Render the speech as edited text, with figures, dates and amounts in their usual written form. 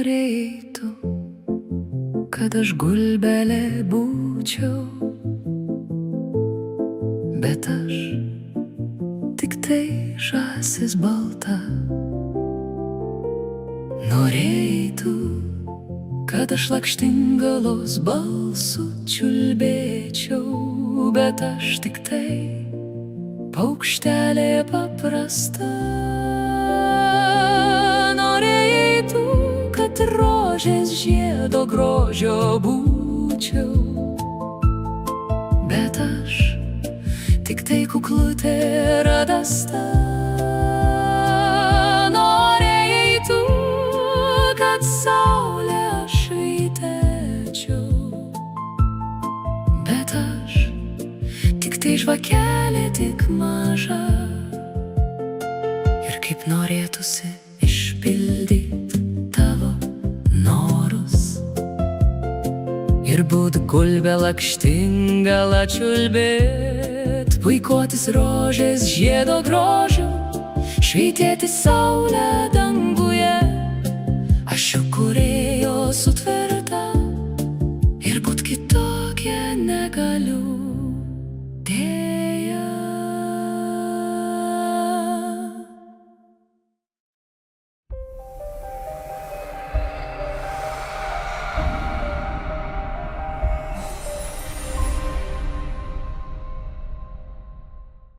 norėtų, kad aš gulbelė būčiau, bet aš tik tai žąsis balta. Norėtų, kad aš lakštingalos balsu čiulbėčiau, bet aš tik tai paukštelė paprasta. Norėtų, kad rožės žiedo grožio būčiau, bet aš tik tai kuklutė radasta. Norėtų, kad saulė aš vytėčiau, bet aš tik tai žvakelė, tik maža. Ir kaip norėtųsi išpildyt tavo norus ir būt gulbė lakštingala čiulbėt, puikuotis rožės žiedo grožiu, švytėti saulę danguje. Aš jų kūrėjo sutveria